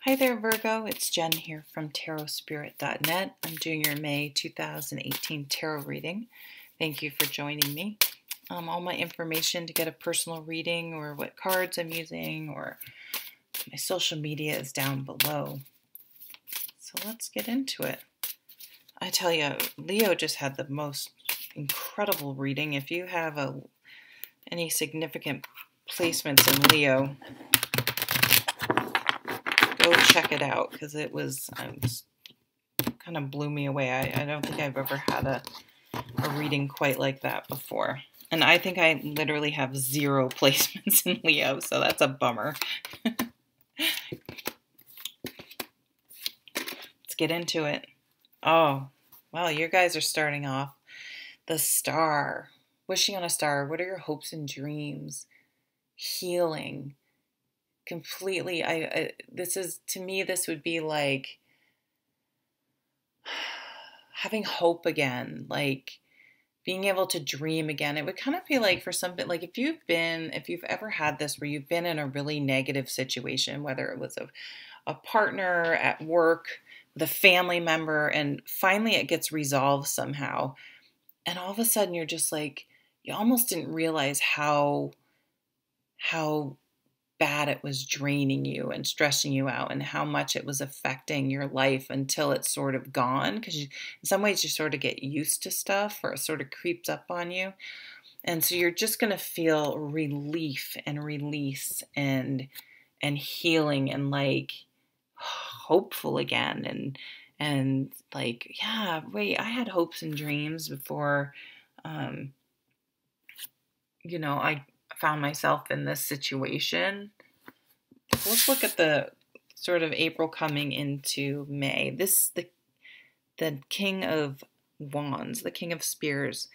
Hi there, Virgo. It's Jen here from tarotspirit.net. I'm doing your May 2018 tarot reading. Thank you for joining me. All my information to get a personal reading or what cards I'm using or my social media is down below. So let's get into it. I tell you, Leo just had the most incredible reading. If you have any significant placements in Leo, go check it out because it was kind of blew me away. I don't think I've ever had a reading quite like that before. And I think I literally have 0 placements in Leo, so that's a bummer. Let's get into it. Oh, wow, you guys are starting off. The Star. Wishing on a star. What are your hopes and dreams? Healing. Completely. To me, this would be like having hope again, like being able to dream again. It would kind of be like for something like if you've ever had this where you've been in a really negative situation, whether it was a partner at work, with a family member, and finally it gets resolved somehow. And all of a sudden you're just like, you almost didn't realize how bad it was draining you and stressing you out and how much it was affecting your life until it's sort of gone. Because in some ways you sort of get used to stuff or it sort of creeps up on you. And so you're just going to feel relief and release and healing and like hopeful again. And like, yeah, wait, I had hopes and dreams before, I found myself in this situation. So let's look at the sort of April coming into May. The King of Wands, the King of Spears.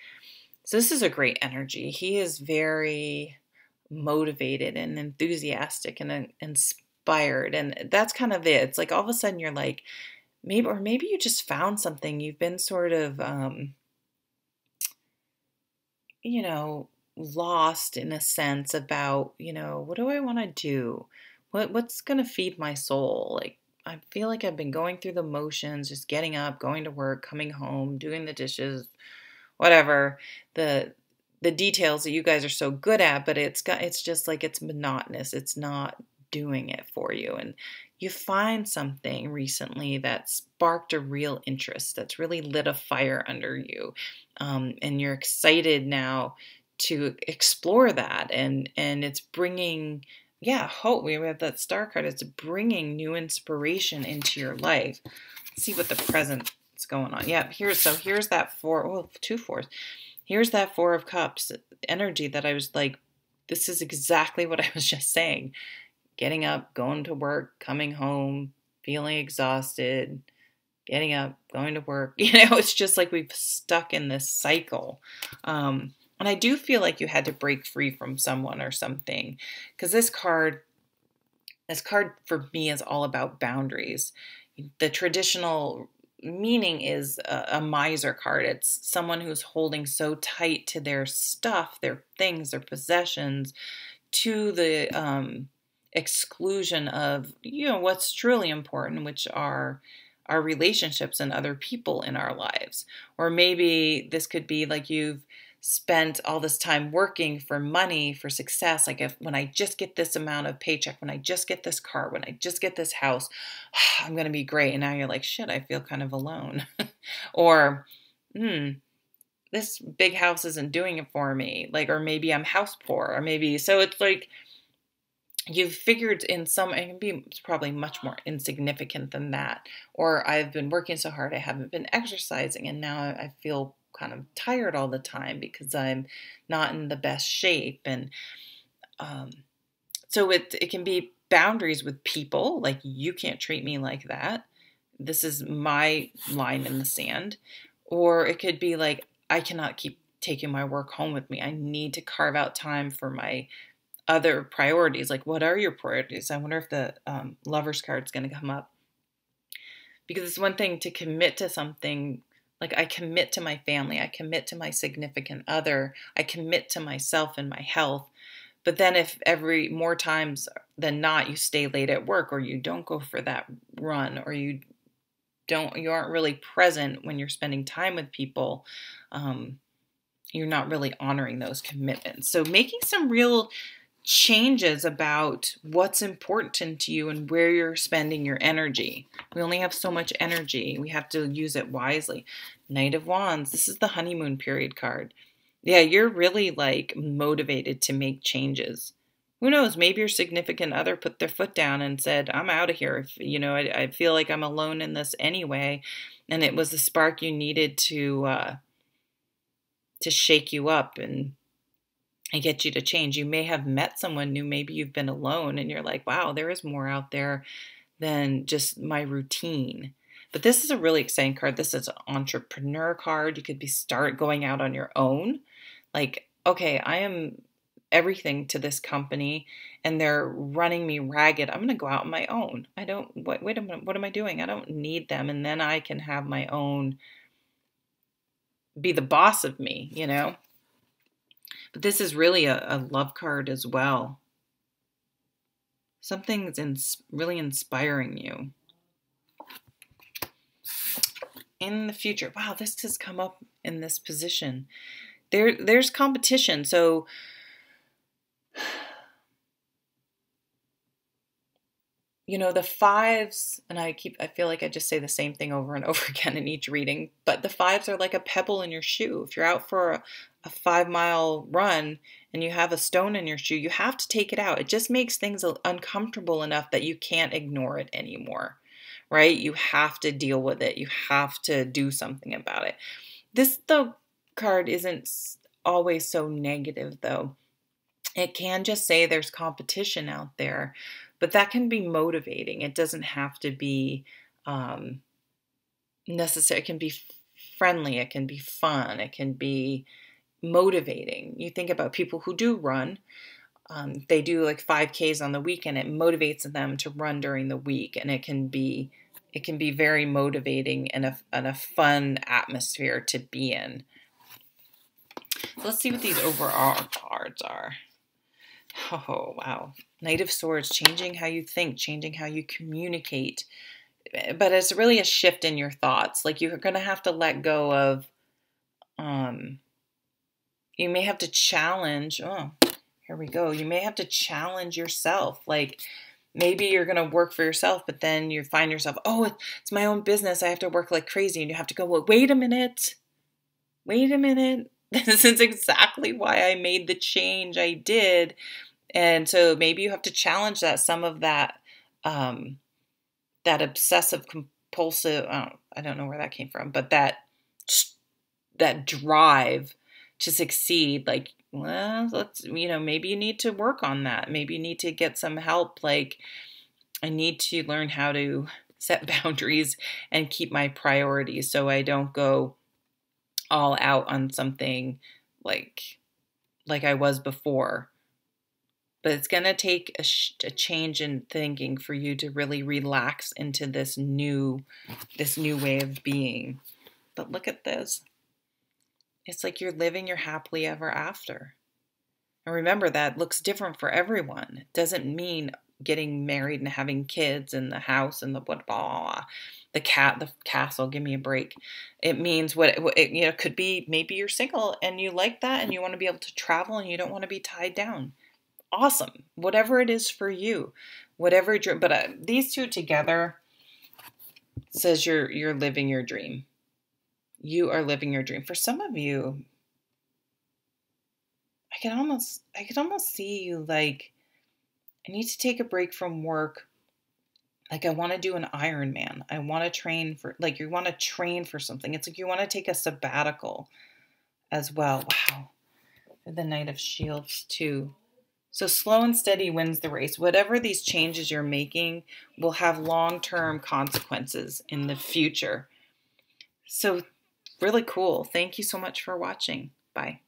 So this is a great energy. He is very motivated and enthusiastic and inspired. And that's kind of it. It's like all of a sudden you're like, maybe you just found something. You've been sort of, lost in a sense about, what do I want to do? What's going to feed my soul? Like, I feel like I've been going through the motions, just getting up, going to work, coming home, doing the dishes, whatever, the details that you guys are so good at, but it's just like it's monotonous. It's not doing it for you. And you find something recently that sparked a real interest, that's really lit a fire under you. And you're excited now to explore that. And it's bringing, hope. We have that star card. It's bringing new inspiration into your life. Let's see what the present is going on. Yeah, here's that 2 4s. Here's that 4 of Cups energy that I was like, this is exactly what I was just saying. Getting up, going to work, coming home, feeling exhausted, getting up, going to work. It's just like we've stuck in this cycle. And I do feel like you had to break free from someone or something, because this card for me is all about boundaries. The traditional meaning is a miser card. It's someone who's holding so tight to their stuff, their things, their possessions, to the exclusion of, what's truly important, which are our relationships and other people in our lives. Or maybe this could be like you've spent all this time working for money, for success. Like when I just get this amount of paycheck, when I just get this car, when I just get this house, I'm going to be great. And now you're like, shit, I feel kind of alone. Or, this big house isn't doing it for me. Like, or maybe I'm house poor, or maybe, so it's like, you've figured it can be probably much more insignificant than that. Or I've been working so hard, I haven't been exercising, and now I feel kind of tired all the time because I'm not in the best shape. And so it can be boundaries with people, like you can't treat me like that. This is my line in the sand. Or it could be like, I cannot keep taking my work home with me. I need to carve out time for my other priorities. Like, what are your priorities? I wonder if the Lover's card is going to come up. Because it's one thing to commit to something. Like, I commit to my family. I commit to my significant other. I commit to myself and my health. But then if every more times than not you stay late at work, or you don't go for that run, or you aren't really present when you're spending time with people, you're not really honoring those commitments. So making some real changes about what's important to you and where you're spending your energy. We only have so much energy. We have to use it wisely. Knight of Wands. This is the honeymoon period card. Yeah, you're really like motivated to make changes. Who knows? Maybe your significant other put their foot down and said, I'm out of here. If, I feel like I'm alone in this anyway. And it was the spark you needed to shake you up and get you to change. You may have met someone new. Maybe you've been alone and you're like, wow, there is more out there than just my routine. But this is a really exciting card. This is an entrepreneur card. You could start going out on your own. Like, okay, I am everything to this company and they're running me ragged. I'm going to go out on my own. Wait a minute, what am I doing? I don't need them. And then I can have my own, be the boss of me, But this is really a love card as well. Something's really inspiring you. In the future, wow, this has come up in this position. There's competition. So the fives, and I feel like I just say the same thing over and over again in each reading, but the fives are like a pebble in your shoe. If you're out for a 5-mile run and you have a stone in your shoe, you have to take it out. It just makes things uncomfortable enough that you can't ignore it anymore, right? You have to deal with it. You have to do something about it. The card isn't always so negative though. It can just say there's competition out there, but that can be motivating. It doesn't have to be necessary. It can be friendly. It can be fun. It can be motivating. You think about people who do run. They do like 5Ks on the weekend. It motivates them to run during the week, and it can be very motivating and a fun atmosphere to be in. So let's see what these overall cards are. Oh, wow. Knight of Swords, changing how you think, changing how you communicate. But it's really a shift in your thoughts. Like you're going to have to let go of, you may have to challenge, here we go. You may have to challenge yourself. Like maybe you're going to work for yourself, but then you find yourself, it's my own business. I have to work like crazy. And you have to go, well, wait a minute. This is exactly why I made the change I did. And so maybe you have to challenge that, some of that, that obsessive compulsive, I don't know where that came from, but that drive to succeed, like, well, maybe you need to work on that. Maybe you need to get some help. Like I need to learn how to set boundaries and keep my priorities so I don't go all out on something like I was before. But it's going to take a change in thinking for you to really relax into this new way of being. But look at this. It's like you're living your happily ever after. And remember, that looks different for everyone. It doesn't mean getting married and having kids and the house and the blah, blah, the castle, give me a break. It means it could be, maybe you're single and you like that and you want to be able to travel and you don't want to be tied down. Awesome. Whatever it is for you, but these two together says you're living your dream. You are living your dream. For some of you, I could almost see you like, I need to take a break from work. Like I want to do an Ironman. I want to train for, like you want to train for something. It's like you want to take a sabbatical as well. Wow. The Knight of Shields too. So slow and steady wins the race. Whatever these changes you're making will have long-term consequences in the future. So really cool. Thank you so much for watching. Bye.